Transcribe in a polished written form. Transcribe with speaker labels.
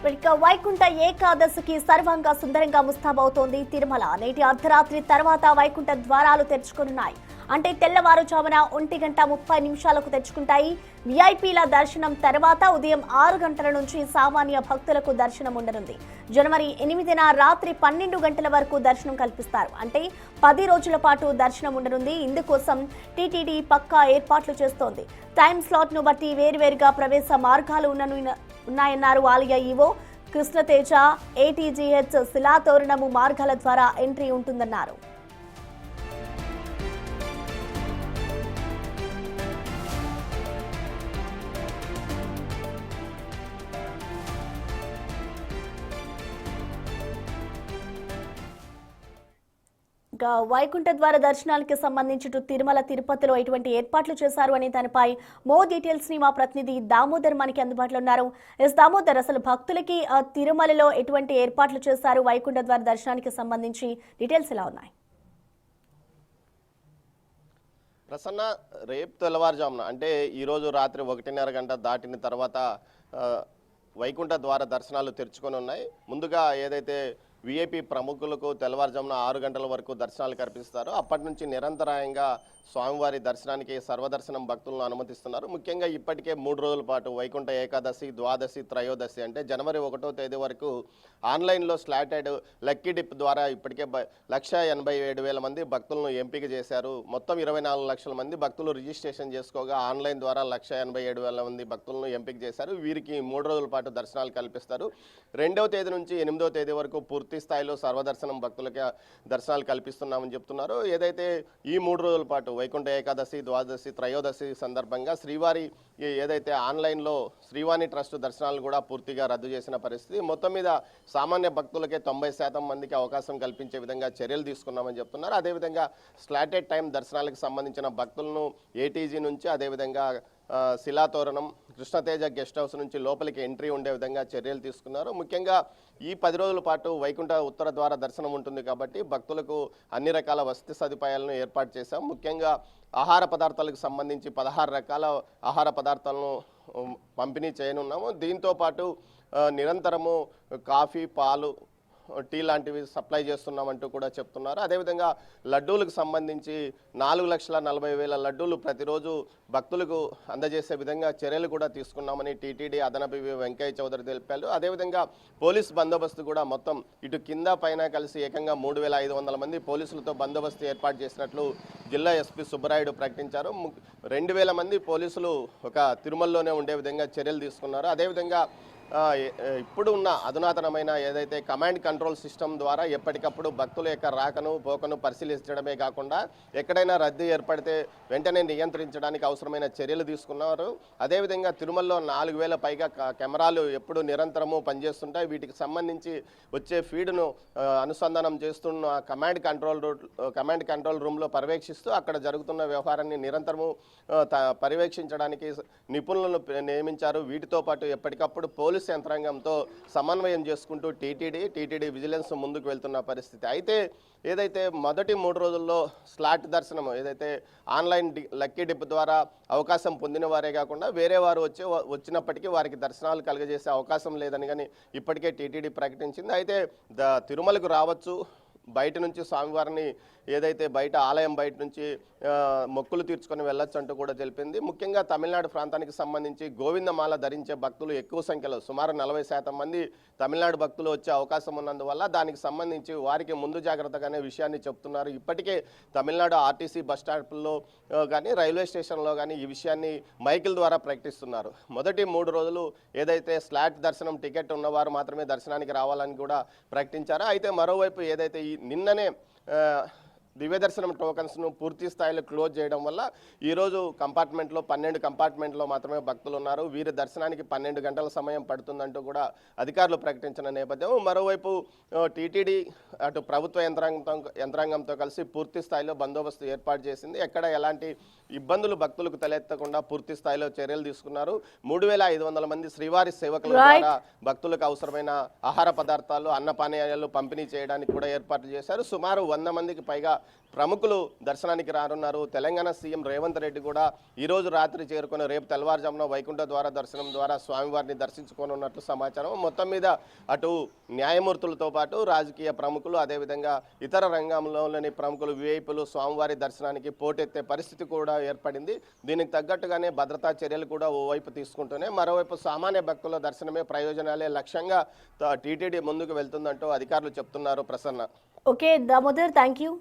Speaker 1: ఇక వైకుంఠ ఏకాదశికి సర్వంగా సుందరంగా ముస్తాబవుతోంది తిరుమల. నేటి అర్ధరాత్రి తర్వాత వైకుంఠ ద్వారాలు తెరుచుకున్నాయి. అంటే తెల్లవారుజామున 1:30 తెరుచుకుంటాయి. విఐపీల దర్శనం తర్వాత ఉదయం 6 గంటల నుంచి సామాన్య భక్తులకు దర్శనం ఉండనుంది. జనవరి 8న రాత్రి 12 గంటల వరకు దర్శనం కల్పిస్తారు. అంటే 10 రోజుల పాటు దర్శనం ఉండనుంది. ఇందుకోసం టీటీడీ పక్కా ఏర్పాట్లు చేస్తోంది. టైం స్లాట్ ను బట్టి వేరువేరుగా ప్రవేశ మార్గాలు ఉన్నాయన్నారు ఆలయ ఈవో కృష్ణతేజ. ఏటీజీహెచ్ శిలాతోరణము మార్గాల ద్వారా ఎంట్రీ ఉంటుందన్నారు. వైకుంఠ ద్వార దర్శనానికి సంబంధించి తిరుమల తిరుపతిలో ఎటువంటి ఏర్పాట్లు చేశారు అనే దానిపై డీటెయిల్స్ ని మా ప్రతినిధి దామోదర్ మనకి అందుబాటులో ఉన్నారు. దామోదర్, అసలు భక్తులకి తిరుమలలో ఎటువంటి ఏర్పాట్లు చేశారు? వైకుంఠ ద్వార దర్శనానికి సంబంధించి డీటెయిల్స్ ఎలా ఉన్నాయి?
Speaker 2: ప్రసన్న, రేపు తెల్లవారుజామున అంటే ఈరోజు రాత్రి 1:30 గంట దాటిన తర్వాత వైకుంఠ ద్వార దర్శనాలు తెరుచుకొని ఉన్నాయి. ముందుగా ఏదైతే విఐపి ప్రముఖులకు తెల్లవారుజామున 6 గంటల వరకు దర్శనాలు కల్పిస్తారు. అప్పటి నుంచి నిరంతరాయంగా స్వామివారి దర్శనానికి సర్వదర్శనం భక్తులను అనుమతిస్తున్నారు. ముఖ్యంగా ఇప్పటికే 3 రోజుల పాటు వైకుంఠ ఏకాదశి, ద్వాదశి, త్రయోదశి అంటే జనవరి 1వ తేదీ వరకు ఆన్లైన్లో స్లాటెడ్ లక్కీ డిప్ ద్వారా ఇప్పటికే 1,87,000 మంది భక్తులను ఎంపిక చేశారు. మొత్తం 24 లక్షల మంది భక్తులు రిజిస్ట్రేషన్ చేసుకోగా ఆన్లైన్ ద్వారా 1,87,000 మంది భక్తులను ఎంపిక చేశారు. వీరికి 3 రోజుల పాటు దర్శనాలు కల్పిస్తారు. 2వ తేదీ నుంచి 8వ తేదీ వరకు పూర్తి స్థాయిలో సర్వదర్శనం భక్తులకి దర్శనాలు కల్పిస్తున్నామని చెప్తున్నారు. ఏదైతే ఈ 3 రోజుల పాటు వైకుంఠ ఏకాదశి, ద్వాదశి, త్రయోదశి సందర్భంగా శ్రీవారి ఏదైతే ఆన్లైన్లో శ్రీవాణి ట్రస్ట్ దర్శనాలు కూడా పూర్తిగా రద్దు చేసిన పరిస్థితి. మొత్తం మీద సామాన్య భక్తులకే 90% మందికి అవకాశం కల్పించే విధంగా చర్యలు తీసుకున్నామని చెప్తున్నారు. అదేవిధంగా స్లాటెడ్ టైం దర్శనాలకు సంబంధించిన భక్తులను ఏటీజీ నుంచి, అదేవిధంగా శిలాతోరణం, కృష్ణతేజ గెస్ట్ హౌస్ నుంచి లోపలికి ఎంట్రీ ఉండే విధంగా చర్యలు తీసుకున్నారు. ముఖ్యంగా ఈ 10 రోజుల పాటు వైకుంఠ ఉత్తర ద్వార దర్శనం ఉంటుంది కాబట్టి భక్తులకు అన్ని రకాల వసతి సదుపాయాలను ఏర్పాటు చేశాం. ముఖ్యంగా ఆహార పదార్థాలకు సంబంధించి 16 రకాల ఆహార పదార్థాలను పంపిణీ చేయనున్నాము. దీంతోపాటు నిరంతరము కాఫీ, పాలు, టీ లాంటివి సప్లై చేస్తున్నామంటూ కూడా చెప్తున్నారు. అదేవిధంగా లడ్డూలకు సంబంధించి 4,40,000 లడ్డూలు ప్రతిరోజు భక్తులకు అందజేసే విధంగా చర్యలు కూడా తీసుకున్నామని టీటీడీ అదనపు వెంకయ్య చౌదరి తెలిపారు. అదేవిధంగా పోలీస్ బందోబస్తు కూడా మొత్తం ఇటు కింద పైన కలిసి ఏకంగా 3,500 మంది పోలీసులతో బందోబస్తు ఏర్పాటు చేసినట్లు జిల్లా ఎస్పీ సుబ్బరాయుడు ప్రకటించారు. 2,000 మంది పోలీసులు ఒక తిరుమలలోనే ఉండే విధంగా చర్యలు తీసుకున్నారు. అదేవిధంగా ఇప్పుడు ఉన్న అధునాతనమైన ఏదైతే కమాండ్ కంట్రోల్ సిస్టమ్ ద్వారా ఎప్పటికప్పుడు భక్తుల యొక్క రాకను పోకను పరిశీలించడమే కాకుండా ఎక్కడైనా రద్దీ ఏర్పడితే వెంటనే నియంత్రించడానికి అవసరమైన చర్యలు తీసుకున్నారు. అదేవిధంగా తిరుమలలో 4,000 పైగా కెమెరాలు ఎప్పుడు నిరంతరము పనిచేస్తుంటాయి. వీటికి సంబంధించి వచ్చే ఫీడ్ను అనుసంధానం చేస్తున్న కమాండ్ కంట్రోల్ రూమ్లో పర్యవేక్షిస్తూ అక్కడ జరుగుతున్న వ్యవహారాన్ని నిరంతరము పర్యవేక్షించడానికి నిపుణులను నియమించారు. వీటితో పాటు ఎప్పటికప్పుడు పోలీస్ యంత్రాంగంతో సమన్వయం చేసుకుంటూ టీటీడీ విజిలెన్స్ ముందుకు వెళ్తున్న పరిస్థితి. అయితే ఏదైతే మొదటి 3 రోజుల్లో స్లాట్ దర్శనం ఏదైతే ఆన్లైన్ లక్కీ డిప్ ద్వారా అవకాశం పొందిన వారే కాకుండా వేరే వారు వచ్చినప్పటికీ వారికి దర్శనాలు కలుగజేసే అవకాశం లేదని కానీ ఇప్పటికే టీటీడీ ప్రకటించింది. అయితే తిరుమలకు రావచ్చు, బయట నుంచి స్వామివారిని ఏదైతే బయట ఆలయం బయట నుంచి మొక్కులు తీర్చుకొని వెళ్ళొచ్చు అంటూ కూడా తెలిపింది. ముఖ్యంగా తమిళనాడు ప్రాంతానికి సంబంధించి గోవిందమాల ధరించే భక్తులు ఎక్కువ సంఖ్యలో సుమారు 40% మంది తమిళనాడు భక్తులు వచ్చే అవకాశం ఉన్నందువల్ల దానికి సంబంధించి వారికి ముందు జాగ్రత్తగానే విషయాన్ని చెప్తున్నారు. ఇప్పటికే తమిళనాడు ఆర్టీసీ బస్ స్టాండ్లో కానీ రైల్వే స్టేషన్లో కానీ ఈ విషయాన్ని మైకుల ద్వారా ప్రకటిస్తున్నారు. మొదటి 3 రోజులు ఏదైతే స్లాట్ దర్శనం టికెట్ ఉన్నవారు మాత్రమే దర్శనానికి రావాలని కూడా ప్రకటించారు. అయితే మరోవైపు ఏదైతే నిన్ననే దివ్య దర్శనం టోకన్స్ను పూర్తి స్థాయిలో క్లోజ్ చేయడం వల్ల ఈరోజు కంపార్ట్మెంట్లో 12 కంపార్ట్మెంట్లో మాత్రమే భక్తులు ఉన్నారు. వీరి దర్శనానికి 12 గంటల సమయం పడుతుందంటూ కూడా అధికారులు ప్రకటించిన నేపథ్యం. మరోవైపు టీటీడీ అటు ప్రభుత్వ యంత్రాంగంతో కలిసి పూర్తి స్థాయిలో బందోబస్తు ఏర్పాటు చేసింది. ఎక్కడ ఎలాంటి ఇబ్బందులు భక్తులకు తలెత్తకుండా పూర్తి స్థాయిలో చర్యలు తీసుకున్నారు. 3,500 మంది శ్రీవారి సేవకుల ద్వారా భక్తులకు అవసరమైన ఆహార పదార్థాలు, అన్నపానీయాలు పంపిణీ చేయడానికి కూడా ఏర్పాట్లు చేశారు. సుమారు 100 మందికి పైగా ప్రముఖులు దర్శనానికి రానున్నారు. తెలంగాణ సీఎం రేవంత్ రెడ్డి కూడా ఈరోజు రాత్రి చేరుకొని రేపు తెల్లవారుజామున వైకుంఠ ద్వార దర్శనం ద్వారా స్వామివారిని దర్శించుకోనున్నట్లు సమాచారం. మొత్తం మీద అటు న్యాయమూర్తులతో పాటు రాజకీయ ప్రముఖులు, అదేవిధంగా ఇతర రంగంలోని ప్రముఖులు, విఐపీలు స్వామివారి దర్శనానికి పోటెత్తే పరిస్థితి కూడా ఏర్పడింది. దీనికి తగ్గట్టుగానే భద్రతా చర్యలు కూడా ఓవైపు తీసుకుంటూనే మరోవైపు సామాన్య భక్తుల దర్శనమే ప్రయోజనాలే లక్ష్యంగా టీటీడీ ముందుకు వెళ్తుందంటూ అధికారులు చెప్తున్నారు. Prasanna.
Speaker 1: Okay Damodar, thank you.